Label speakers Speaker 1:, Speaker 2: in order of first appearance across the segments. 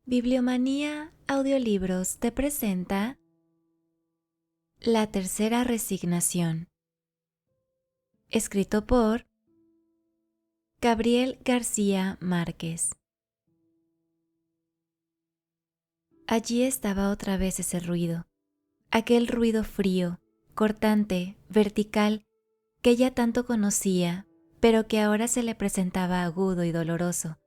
Speaker 1: Bibliomanía Audiolibros te presenta La tercera resignación, escrito por Gabriel García Márquez. Allí estaba otra vez ese ruido, aquel ruido frío, cortante, vertical, que ella tanto conocía, pero que ahora se le presentaba agudo y doloroso,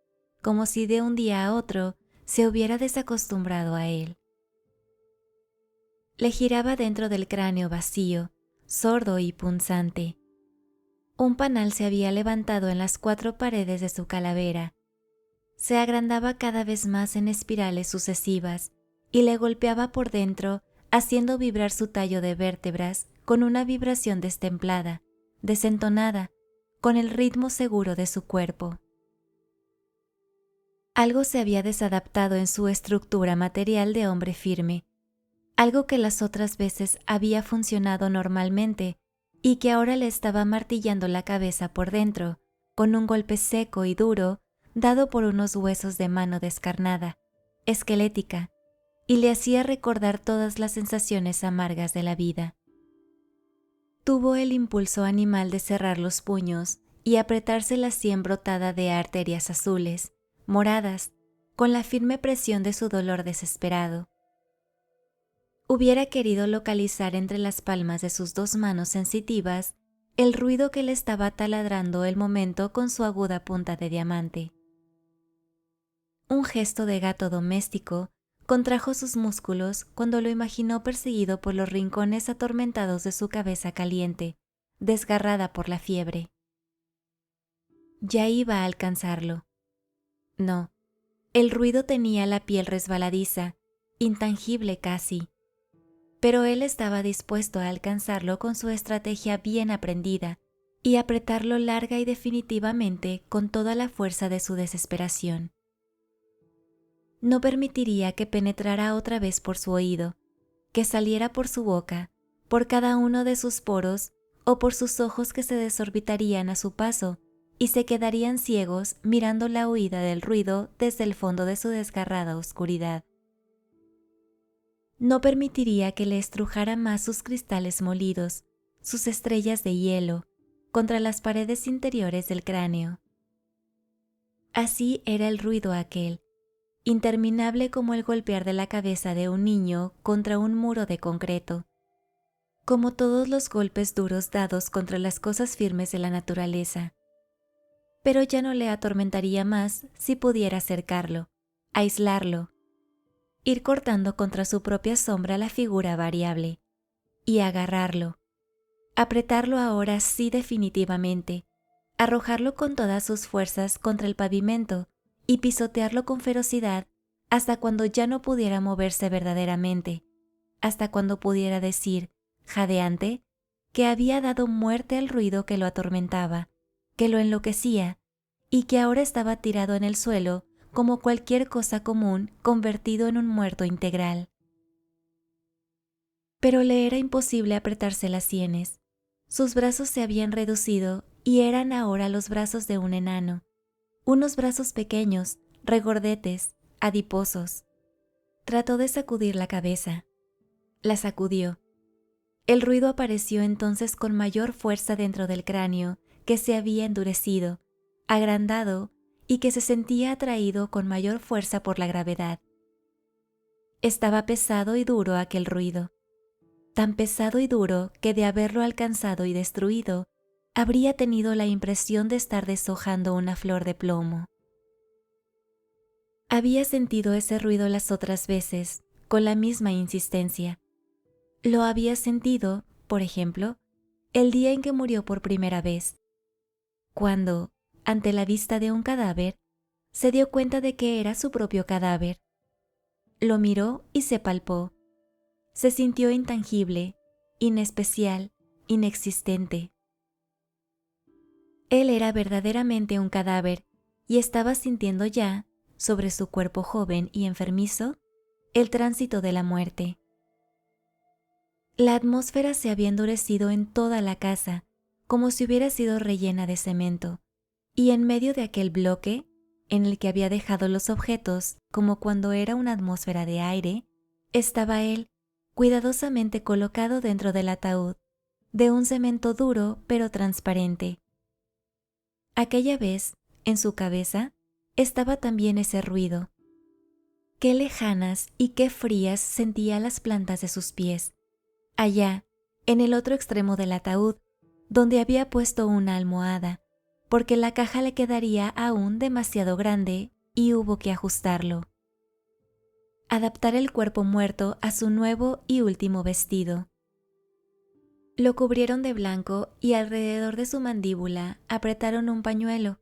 Speaker 1: como si de un día a otro se hubiera desacostumbrado a él. Le giraba dentro del cráneo vacío, sordo y punzante. Un panal se había levantado en las 4 paredes de su calavera. Se agrandaba cada vez más en espirales sucesivas y le golpeaba por dentro, haciendo vibrar su tallo de vértebras con una vibración destemplada, desentonada, con el ritmo seguro de su cuerpo. Algo se había desadaptado en su estructura material de hombre firme, algo que las otras veces había funcionado normalmente y que ahora le estaba martillando la cabeza por dentro, con un golpe seco y duro dado por unos huesos de mano descarnada, esquelética, y le hacía recordar todas las sensaciones amargas de la vida. Tuvo el impulso animal de cerrar los puños y apretarse la sien brotada de arterias azules, moradas, con la firme presión de su dolor desesperado. Hubiera querido localizar entre las palmas de sus 2 manos sensitivas el ruido que le estaba taladrando el momento con su aguda punta de diamante. Un gesto de gato doméstico contrajo sus músculos cuando lo imaginó perseguido por los rincones atormentados de su cabeza caliente, desgarrada por la fiebre. Ya iba a alcanzarlo. No, el ruido tenía la piel resbaladiza, intangible casi, pero él estaba dispuesto a alcanzarlo con su estrategia bien aprendida y apretarlo larga y definitivamente con toda la fuerza de su desesperación. No permitiría que penetrara otra vez por su oído, que saliera por su boca, por cada uno de sus poros o por sus ojos que se desorbitarían a su paso y se quedarían ciegos mirando la huida del ruido desde el fondo de su desgarrada oscuridad. No permitiría que le estrujara más sus cristales molidos, sus estrellas de hielo, contra las paredes interiores del cráneo. Así era el ruido aquel, interminable como el golpear de la cabeza de un niño contra un muro de concreto, como todos los golpes duros dados contra las cosas firmes de la naturaleza. Pero ya no le atormentaría más si pudiera acercarlo, aislarlo, ir cortando contra su propia sombra la figura variable, y agarrarlo, apretarlo ahora sí definitivamente, arrojarlo con todas sus fuerzas contra el pavimento y pisotearlo con ferocidad hasta cuando ya no pudiera moverse verdaderamente, hasta cuando pudiera decir, jadeante, que había dado muerte al ruido que lo atormentaba, que lo enloquecía, y que ahora estaba tirado en el suelo como cualquier cosa común convertido en un muerto integral. Pero le era imposible apretarse las sienes. Sus brazos se habían reducido y eran ahora los brazos de un enano, unos brazos pequeños, regordetes, adiposos. Trató de sacudir la cabeza. La sacudió. El ruido apareció entonces con mayor fuerza dentro del cráneo, que se había endurecido, agrandado y que se sentía atraído con mayor fuerza por la gravedad. Estaba pesado y duro aquel ruido, tan pesado y duro que de haberlo alcanzado y destruido, habría tenido la impresión de estar deshojando una flor de plomo. Había sentido ese ruido las otras veces, con la misma insistencia. Lo había sentido, por ejemplo, el día en que murió por primera vez, cuando, ante la vista de un cadáver, se dio cuenta de que era su propio cadáver. Lo miró y se palpó. Se sintió intangible, inespecial, inexistente. Él era verdaderamente un cadáver y estaba sintiendo ya, sobre su cuerpo joven y enfermizo, el tránsito de la muerte. La atmósfera se había endurecido en toda la casa, como si hubiera sido rellena de cemento, y en medio de aquel bloque, en el que había dejado los objetos, como cuando era una atmósfera de aire, estaba él, cuidadosamente colocado dentro del ataúd, de un cemento duro pero transparente. Aquella vez, en su cabeza, estaba también ese ruido. Qué lejanas y qué frías sentía las plantas de sus pies. Allá, en el otro extremo del ataúd, donde había puesto una almohada, porque la caja le quedaría aún demasiado grande y hubo que ajustarlo. Adaptar el cuerpo muerto a su nuevo y último vestido. Lo cubrieron de blanco y alrededor de su mandíbula apretaron un pañuelo.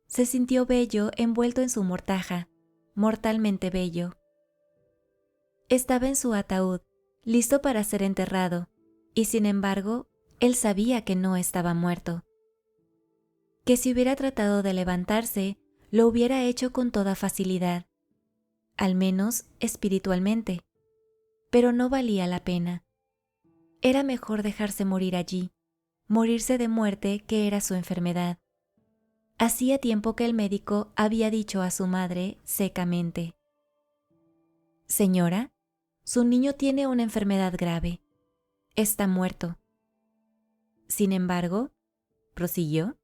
Speaker 1: Se sintió bello envuelto en su mortaja, mortalmente bello. Estaba en su ataúd, listo para ser enterrado, y sin embargo, él sabía que no estaba muerto. Que si hubiera tratado de levantarse, lo hubiera hecho con toda facilidad, al menos espiritualmente, pero no valía la pena. Era mejor dejarse morir allí, morirse de muerte, que era su enfermedad. Hacía tiempo que el médico había dicho a su madre secamente: «Señora, su niño tiene una enfermedad grave. Está muerto». Sin embargo, prosiguió,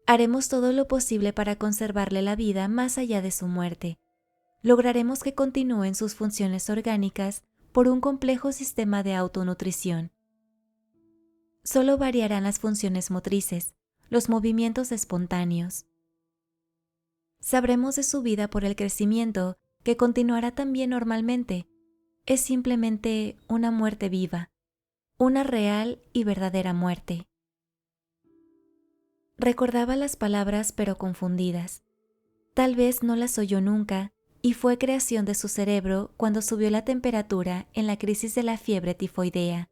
Speaker 1: haremos todo lo posible para conservarle la vida más allá de su muerte. Lograremos que continúen sus funciones orgánicas por un complejo sistema de autonutrición. Solo variarán las funciones motrices, los movimientos espontáneos. Sabremos de su vida por el crecimiento, que continuará también normalmente. Es simplemente una muerte viva, una real y verdadera muerte. Recordaba las palabras pero confundidas. Tal vez no las oyó nunca y fue creación de su cerebro cuando subió la temperatura en la crisis de la fiebre tifoidea.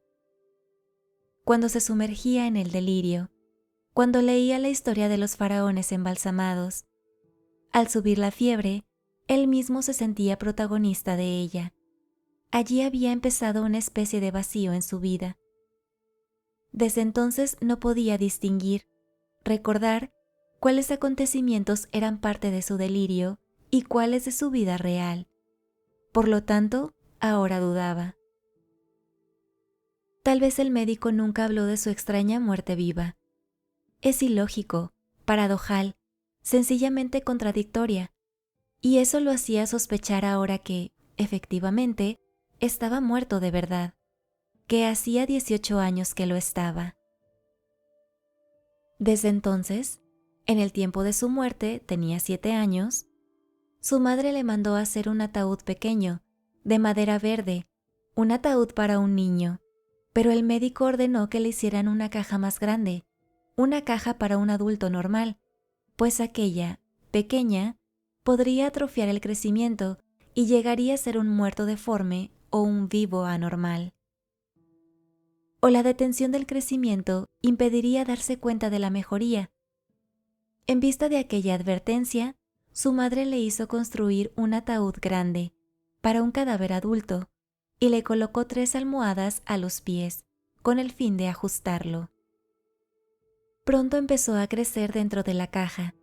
Speaker 1: Cuando se sumergía en el delirio, cuando leía la historia de los faraones embalsamados. Al subir la fiebre, él mismo se sentía protagonista de ella. Allí había empezado una especie de vacío en su vida. Desde entonces no podía distinguir, recordar cuáles acontecimientos eran parte de su delirio y cuáles de su vida real. Por lo tanto, ahora dudaba. Tal vez el médico nunca habló de su extraña muerte viva. Es ilógico, paradojal, sencillamente contradictoria, y eso lo hacía sospechar ahora que, efectivamente, estaba muerto de verdad, que hacía 18 años que lo estaba. Desde entonces, en el tiempo de su muerte, tenía 7 años, su madre le mandó a hacer un ataúd pequeño, de madera verde, un ataúd para un niño, pero el médico ordenó que le hicieran una caja más grande, una caja para un adulto normal, pues aquella, pequeña, podría atrofiar el crecimiento y llegaría a ser un muerto deforme o un vivo anormal. O la detención del crecimiento impediría darse cuenta de la mejoría. En vista de aquella advertencia, su madre le hizo construir un ataúd grande para un cadáver adulto y le colocó 3 almohadas a los pies, con el fin de ajustarlo. Pronto empezó a crecer dentro de la caja,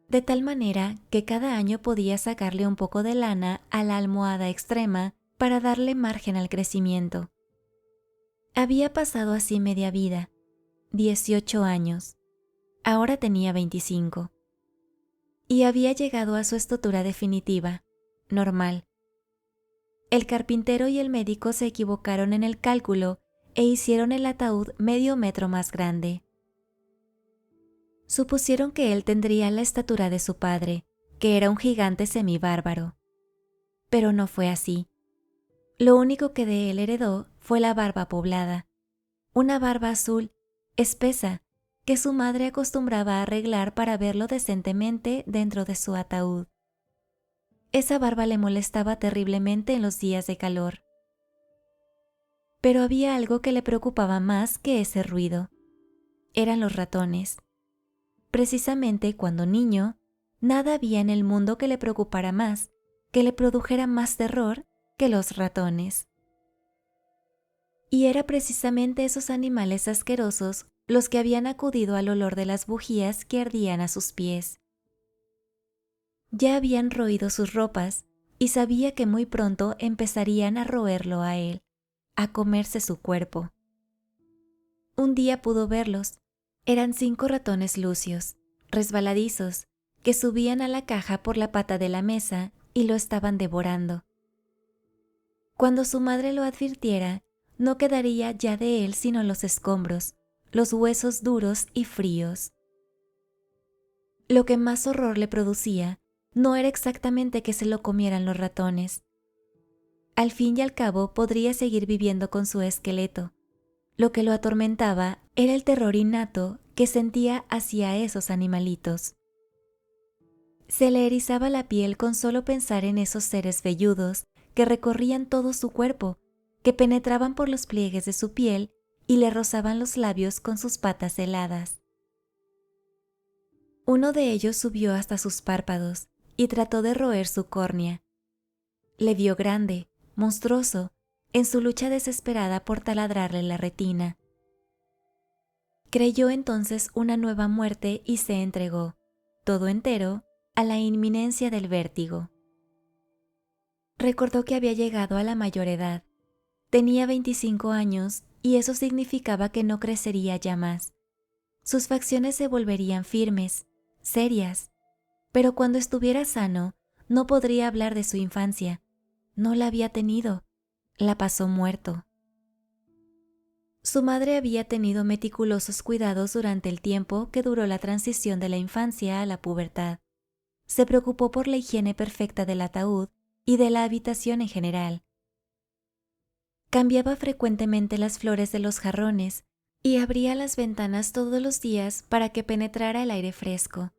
Speaker 1: de tal manera que cada año podía sacarle un poco de lana a la almohada extrema para darle margen al crecimiento. Había pasado así media vida, 18 años. Ahora tenía 25. Y había llegado a su estatura definitiva, normal. El carpintero y el médico se equivocaron en el cálculo e hicieron el ataúd medio metro más grande. Supusieron que él tendría la estatura de su padre, que era un gigante semibárbaro. Pero no fue así. Lo único que de él heredó fue la barba poblada, una barba azul, espesa, que su madre acostumbraba a arreglar para verlo decentemente dentro de su ataúd. Esa barba le molestaba terriblemente en los días de calor. Pero había algo que le preocupaba más que ese ruido. Eran los ratones. Precisamente cuando niño, nada había en el mundo que le preocupara más, que le produjera más terror que los ratones. Y era precisamente esos animales asquerosos los que habían acudido al olor de las bujías que ardían a sus pies. Ya habían roído sus ropas y sabía que muy pronto empezarían a roerlo a él, a comerse su cuerpo. Un día pudo verlos. Eran 5 ratones lucios, resbaladizos, que subían a la caja por la pata de la mesa y lo estaban devorando. Cuando su madre lo advirtiera, no quedaría ya de él sino los escombros, los huesos duros y fríos. Lo que más horror le producía no era exactamente que se lo comieran los ratones. Al fin y al cabo podría seguir viviendo con su esqueleto. Lo que lo atormentaba era el terror innato que sentía hacia esos animalitos. Se le erizaba la piel con solo pensar en esos seres velludos que recorrían todo su cuerpo, que penetraban por los pliegues de su piel y le rozaban los labios con sus patas heladas. Uno de ellos subió hasta sus párpados y trató de roer su córnea. Le vio grande, monstruoso, en su lucha desesperada por taladrarle la retina. Creyó entonces una nueva muerte y se entregó, todo entero, a la inminencia del vértigo. Recordó que había llegado a la mayor edad. Tenía 25 años y eso significaba que no crecería ya más. Sus facciones se volverían firmes, serias, pero cuando estuviera sano no podría hablar de su infancia. No la había tenido, la pasó muerto. Su madre había tenido meticulosos cuidados durante el tiempo que duró la transición de la infancia a la pubertad. Se preocupó por la higiene perfecta del ataúd y de la habitación en general. Cambiaba frecuentemente las flores de los jarrones y abría las ventanas todos los días para que penetrara el aire fresco.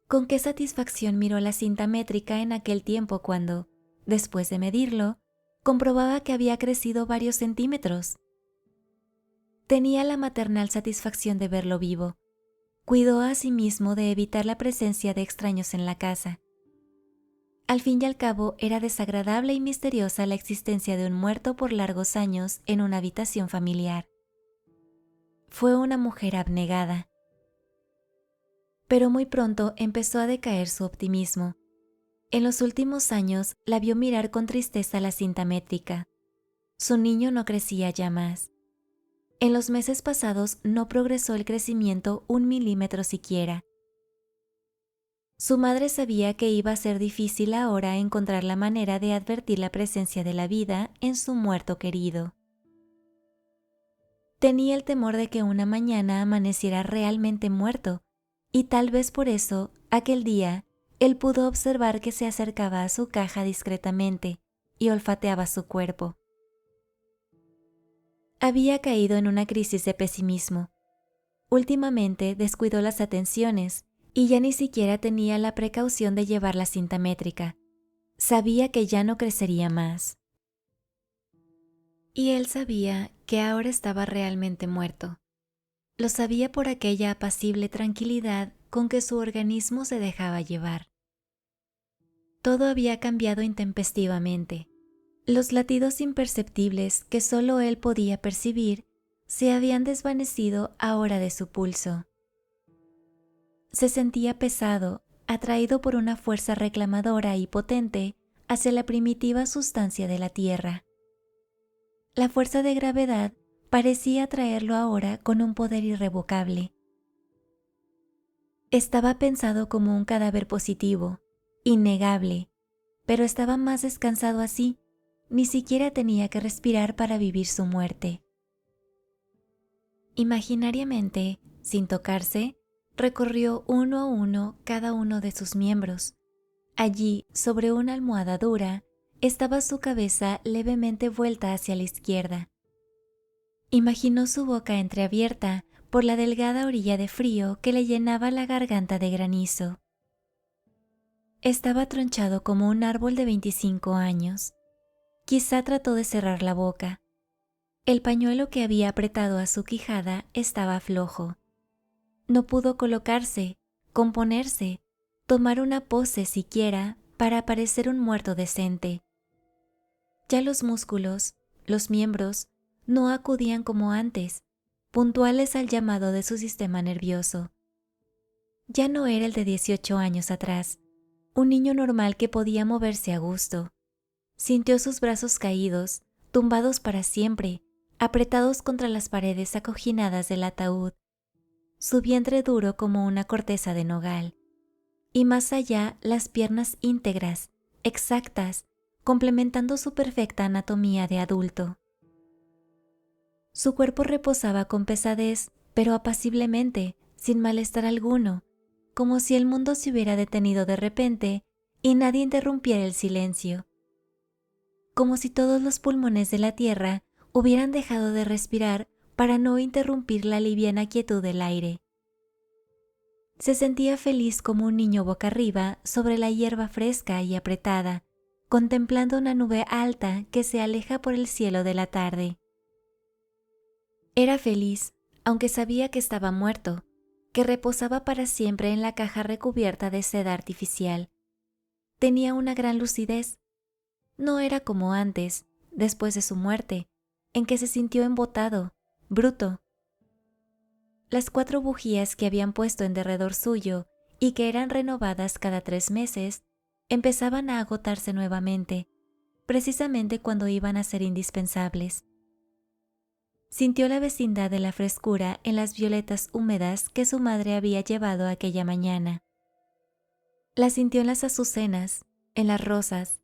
Speaker 1: Con qué satisfacción miró la cinta métrica en aquel tiempo cuando, después de medirlo, comprobaba que había crecido varios centímetros. Tenía la maternal satisfacción de verlo vivo. Cuidó a sí mismo de evitar la presencia de extraños en la casa. Al fin y al cabo, era desagradable y misteriosa la existencia de un muerto por largos años en una habitación familiar. Fue una mujer abnegada. Pero muy pronto empezó a decaer su optimismo. En los últimos años la vio mirar con tristeza la cinta métrica. Su niño no crecía ya más. En los meses pasados no progresó el crecimiento 1 milímetro siquiera. Su madre sabía que iba a ser difícil ahora encontrar la manera de advertir la presencia de la vida en su muerto querido. Tenía el temor de que una mañana amaneciera realmente muerto, y tal vez por eso, aquel día, él pudo observar que se acercaba a su caja discretamente y olfateaba su cuerpo. Había caído en una crisis de pesimismo. Últimamente descuidó las atenciones y ya ni siquiera tenía la precaución de llevar la cinta métrica. Sabía que ya no crecería más. Y él sabía que ahora estaba realmente muerto. Lo sabía por aquella apacible tranquilidad con que su organismo se dejaba llevar. Todo había cambiado intempestivamente. Los latidos imperceptibles que solo él podía percibir se habían desvanecido ahora de su pulso. Se sentía pesado, atraído por una fuerza reclamadora y potente hacia la primitiva sustancia de la tierra. La fuerza de gravedad parecía atraerlo ahora con un poder irrevocable. Estaba pensado como un cadáver positivo, innegable, pero estaba más descansado así. Ni siquiera tenía que respirar para vivir su muerte. Imaginariamente, sin tocarse, recorrió uno a uno cada uno de sus miembros. Allí, sobre una almohada dura, estaba su cabeza levemente vuelta hacia la izquierda. Imaginó su boca entreabierta por la delgada orilla de frío que le llenaba la garganta de granizo. Estaba tronchado como un árbol de 25 años. Quizá trató de cerrar la boca. El pañuelo que había apretado a su quijada estaba flojo. No pudo colocarse, componerse, tomar una pose siquiera para parecer un muerto decente. Ya los músculos, los miembros, no acudían como antes, puntuales al llamado de su sistema nervioso. Ya no era el de 18 años atrás. un niño normal que podía moverse a gusto. Sintió sus brazos caídos, tumbados para siempre, apretados contra las paredes acoginadas del ataúd, su vientre duro como una corteza de nogal, y más allá las piernas íntegras, exactas, complementando su perfecta anatomía de adulto. Su cuerpo reposaba con pesadez, pero apaciblemente, sin malestar alguno, como si el mundo se hubiera detenido de repente y nadie interrumpiera el silencio. Como si todos los pulmones de la tierra hubieran dejado de respirar para no interrumpir la liviana quietud del aire. Se sentía feliz como un niño boca arriba sobre la hierba fresca y apretada, contemplando una nube alta que se aleja por el cielo de la tarde. Era feliz, aunque sabía que estaba muerto, que reposaba para siempre en la caja recubierta de seda artificial. Tenía una gran lucidez. No era como antes, después de su muerte, en que se sintió embotado, bruto. Las 4 bujías que habían puesto en derredor suyo y que eran renovadas cada 3 meses, empezaban a agotarse nuevamente, precisamente cuando iban a ser indispensables. Sintió la vecindad de la frescura en las violetas húmedas que su madre había llevado aquella mañana. La sintió en las azucenas, en las rosas,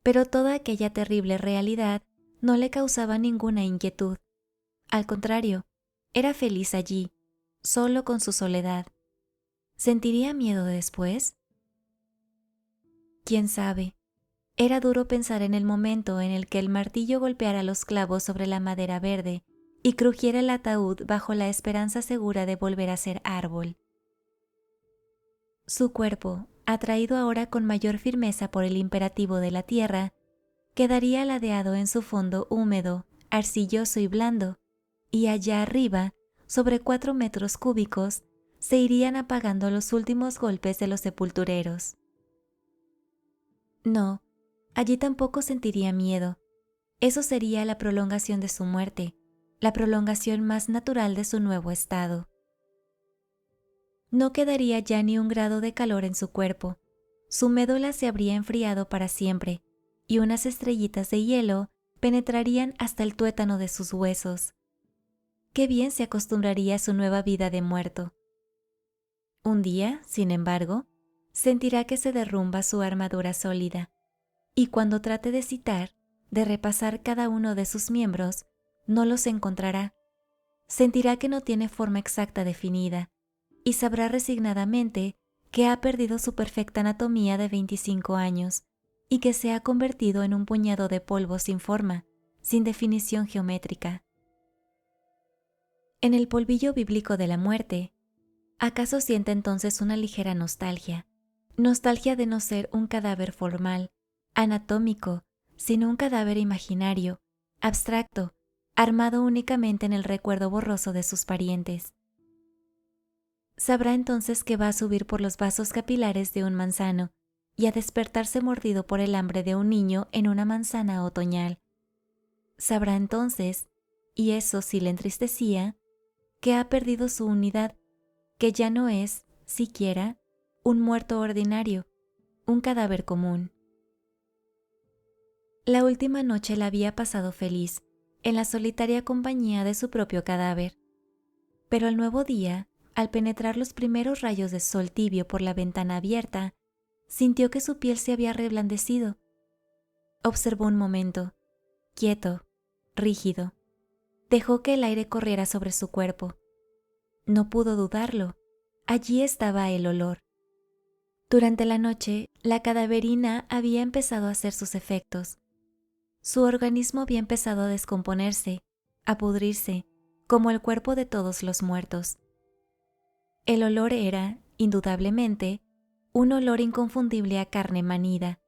Speaker 1: pero toda aquella terrible realidad no le causaba ninguna inquietud. Al contrario, era feliz allí, solo con su soledad. ¿Sentiría miedo después? ¿Quién sabe? Era duro pensar en el momento en el que el martillo golpeara los clavos sobre la madera verde y crujiera el ataúd bajo la esperanza segura de volver a ser árbol. Su cuerpo, atraído ahora con mayor firmeza por el imperativo de la tierra, quedaría ladeado en su fondo húmedo, arcilloso y blando, y allá arriba, sobre 4 metros cúbicos, se irían apagando los últimos golpes de los sepultureros. No, allí tampoco sentiría miedo. Eso sería la prolongación de su muerte, la prolongación más natural de su nuevo estado. No quedaría ya ni un grado de calor en su cuerpo. Su médula se habría enfriado para siempre, y unas estrellitas de hielo penetrarían hasta el tuétano de sus huesos. Qué bien se acostumbraría a su nueva vida de muerto. Un día, sin embargo, sentirá que se derrumba su armadura sólida, y cuando trate de citar, de repasar cada uno de sus miembros, no los encontrará. Sentirá que no tiene forma exacta definida, y sabrá resignadamente que ha perdido su perfecta anatomía de 25 años y que se ha convertido en un puñado de polvo sin forma, sin definición geométrica. En el polvillo bíblico de la muerte, ¿acaso siente entonces una ligera nostalgia? Nostalgia de no ser un cadáver formal, anatómico, sino un cadáver imaginario, abstracto, armado únicamente en el recuerdo borroso de sus parientes. Sabrá entonces que va a subir por los vasos capilares de un manzano y a despertarse mordido por el hambre de un niño en una manzana otoñal. Sabrá entonces, y eso sí le entristecía, que ha perdido su unidad, que ya no es, siquiera, un muerto ordinario, un cadáver común. La última noche la había pasado feliz, en la solitaria compañía de su propio cadáver. Pero al nuevo día, al penetrar los primeros rayos de sol tibio por la ventana abierta, sintió que su piel se había reblandecido. Observó un momento, quieto, rígido. Dejó que el aire corriera sobre su cuerpo. No pudo dudarlo. Allí estaba el olor. Durante la noche, la cadaverina había empezado a hacer sus efectos. Su organismo había empezado a descomponerse, a pudrirse, como el cuerpo de todos los muertos. El olor era, indudablemente, un olor inconfundible a carne manida,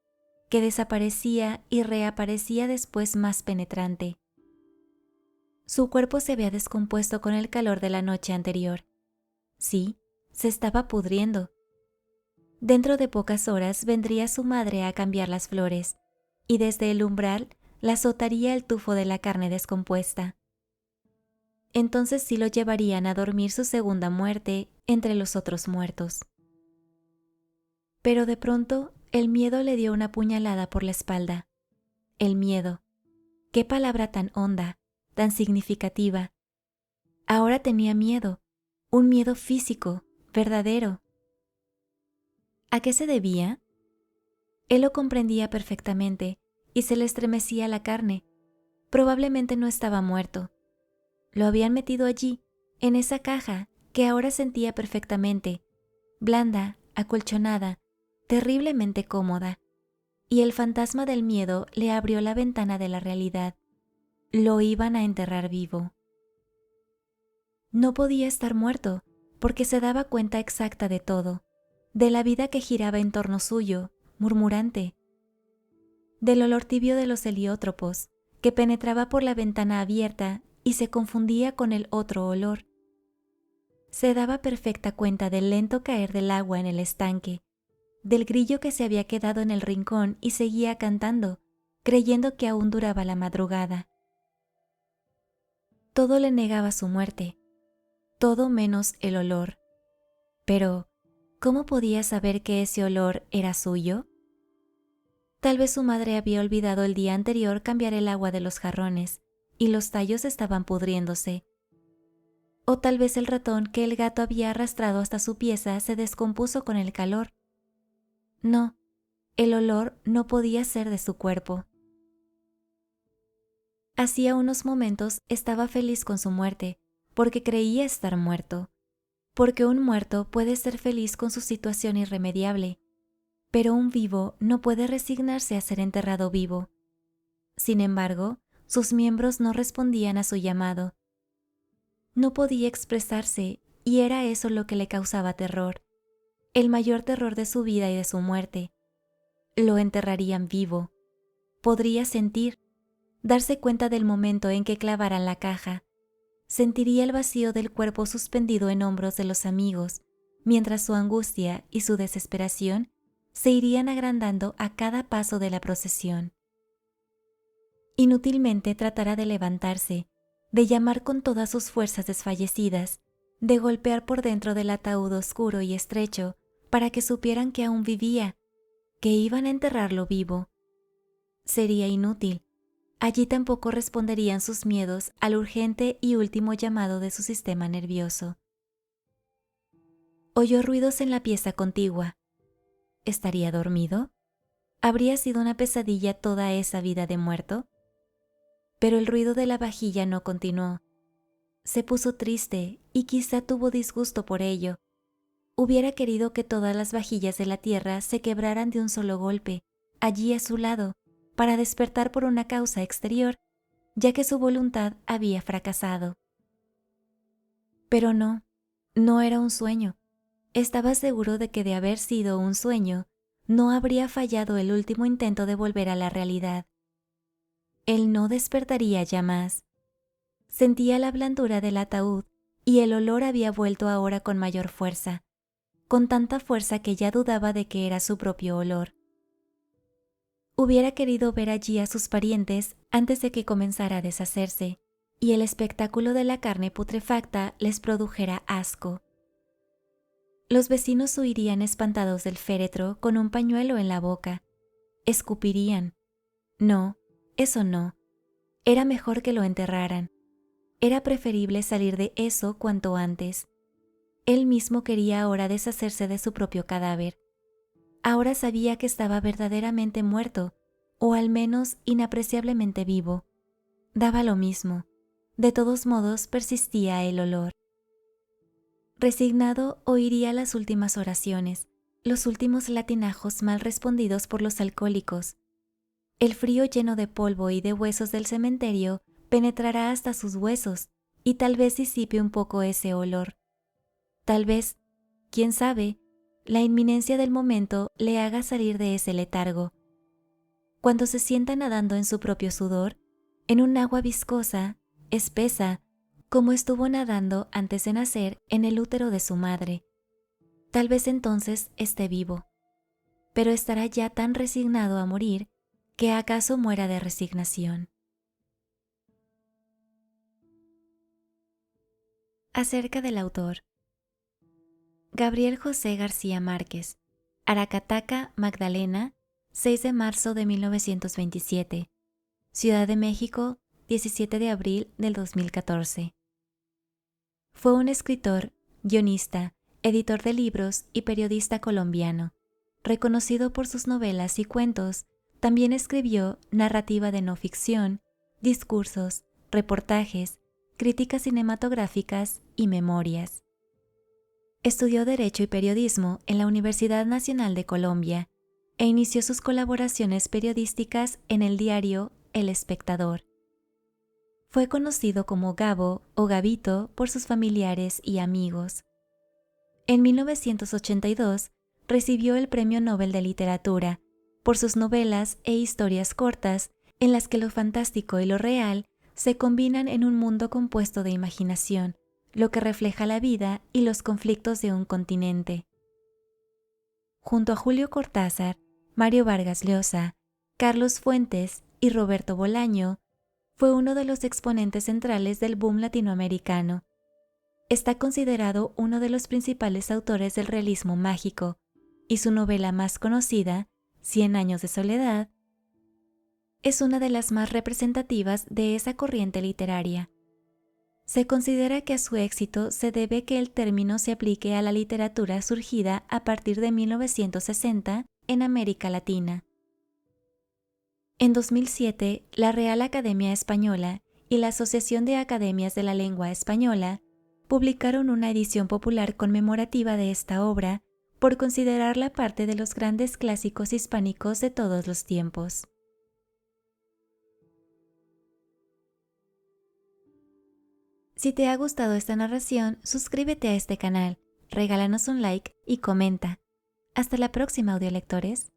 Speaker 1: que desaparecía y reaparecía después más penetrante. Su cuerpo se había descompuesto con el calor de la noche anterior. Sí, se estaba pudriendo. Dentro de pocas horas vendría su madre a cambiar las flores, y desde el umbral la azotaría el tufo de la carne descompuesta. Entonces sí lo llevarían a dormir su segunda muerte entre los otros muertos. Pero de pronto el miedo le dio una puñalada por la espalda. El miedo. Qué palabra tan honda, tan significativa. Ahora tenía miedo, un miedo físico, verdadero. ¿A qué se debía? Él lo comprendía perfectamente y se le estremecía la carne. Probablemente no estaba muerto. Lo habían metido allí, en esa caja que ahora sentía perfectamente, blanda, acolchonada, terriblemente cómoda. Y el fantasma del miedo le abrió la ventana de la realidad. Lo iban a enterrar vivo. No podía estar muerto, porque se daba cuenta exacta de todo, de la vida que giraba en torno suyo, murmurante, del olor tibio de los heliótropos, que penetraba por la ventana abierta y se confundía con el otro olor. Se daba perfecta cuenta del lento caer del agua en el estanque, del grillo que se había quedado en el rincón y seguía cantando, creyendo que aún duraba la madrugada. Todo le negaba su muerte, todo menos el olor. Pero, ¿cómo podía saber que ese olor era suyo? Tal vez su madre había olvidado el día anterior cambiar el agua de los jarrones, y los tallos estaban pudriéndose. O tal vez el ratón que el gato había arrastrado hasta su pieza se descompuso con el calor. No, el olor no podía ser de su cuerpo. Hacía unos momentos estaba feliz con su muerte, porque creía estar muerto, porque un muerto puede ser feliz con su situación irremediable, pero un vivo no puede resignarse a ser enterrado vivo. Sin embargo, sus miembros no respondían a su llamado. No podía expresarse y era eso lo que le causaba terror, el mayor terror de su vida y de su muerte. Lo enterrarían vivo. Podría sentir, darse cuenta del momento en que clavaran la caja. Sentiría el vacío del cuerpo suspendido en hombros de los amigos, mientras su angustia y su desesperación se irían agrandando a cada paso de la procesión. Inútilmente tratará de levantarse, de llamar con todas sus fuerzas desfallecidas, de golpear por dentro del ataúd oscuro y estrecho para que supieran que aún vivía, que iban a enterrarlo vivo. Sería inútil. Allí tampoco responderían sus miedos al urgente y último llamado de su sistema nervioso. Oyó ruidos en la pieza contigua. ¿Estaría dormido? ¿Habría sido una pesadilla toda esa vida de muerto? Pero el ruido de la vajilla no continuó. Se puso triste y quizá tuvo disgusto por ello. Hubiera querido que todas las vajillas de la tierra se quebraran de un solo golpe, allí a su lado, para despertar por una causa exterior, ya que su voluntad había fracasado. Pero no, no era un sueño. Estaba seguro de que de haber sido un sueño, no habría fallado el último intento de volver a la realidad. Él no despertaría ya más. Sentía la blandura del ataúd y el olor había vuelto ahora con mayor fuerza, con tanta fuerza que ya dudaba de que era su propio olor. Hubiera querido ver allí a sus parientes antes de que comenzara a deshacerse, y el espectáculo de la carne putrefacta les produjera asco. Los vecinos huirían espantados del féretro con un pañuelo en la boca. Escupirían. No, eso no. Era mejor que lo enterraran. Era preferible salir de eso cuanto antes. Él mismo quería ahora deshacerse de su propio cadáver. Ahora sabía que estaba verdaderamente muerto, o al menos inapreciablemente vivo. Daba lo mismo. De todos modos persistía el olor. Resignado oiría las últimas oraciones, los últimos latinajos mal respondidos por los alcohólicos. El frío lleno de polvo y de huesos del cementerio penetrará hasta sus huesos y tal vez disipe un poco ese olor. Tal vez, quién sabe, la inminencia del momento le haga salir de ese letargo. Cuando se sienta nadando en su propio sudor, en un agua viscosa, espesa, como estuvo nadando antes de nacer en el útero de su madre. Tal vez entonces esté vivo, pero estará ya tan resignado a morir que acaso muera de resignación. Acerca del autor. Gabriel José García Márquez, Aracataca, Magdalena, 6 de marzo de 1927. Ciudad de México, 17 de abril del 2014. Fue un escritor, guionista, editor de libros y periodista colombiano. Reconocido por sus novelas y cuentos, también escribió narrativa de no ficción, discursos, reportajes, críticas cinematográficas y memorias. Estudió Derecho y Periodismo en la Universidad Nacional de Colombia e inició sus colaboraciones periodísticas en el diario El Espectador. Fue conocido como Gabo o Gabito por sus familiares y amigos. En 1982 recibió el Premio Nobel de Literatura por sus novelas e historias cortas en las que lo fantástico y lo real se combinan en un mundo compuesto de imaginación, lo que refleja la vida y los conflictos de un continente. Junto a Julio Cortázar, Mario Vargas Llosa, Carlos Fuentes y Roberto Bolaño, fue uno de los exponentes centrales del boom latinoamericano. Está considerado uno de los principales autores del realismo mágico, y su novela más conocida, Cien años de soledad, es una de las más representativas de esa corriente literaria. Se considera que a su éxito se debe que el término se aplique a la literatura surgida a partir de 1960 en América Latina. En 2007, la Real Academia Española y la Asociación de Academias de la Lengua Española publicaron una edición popular conmemorativa de esta obra por considerarla parte de los grandes clásicos hispánicos de todos los tiempos. Si te ha gustado esta narración, suscríbete a este canal, regálanos un like y comenta. Hasta la próxima, audiolectores.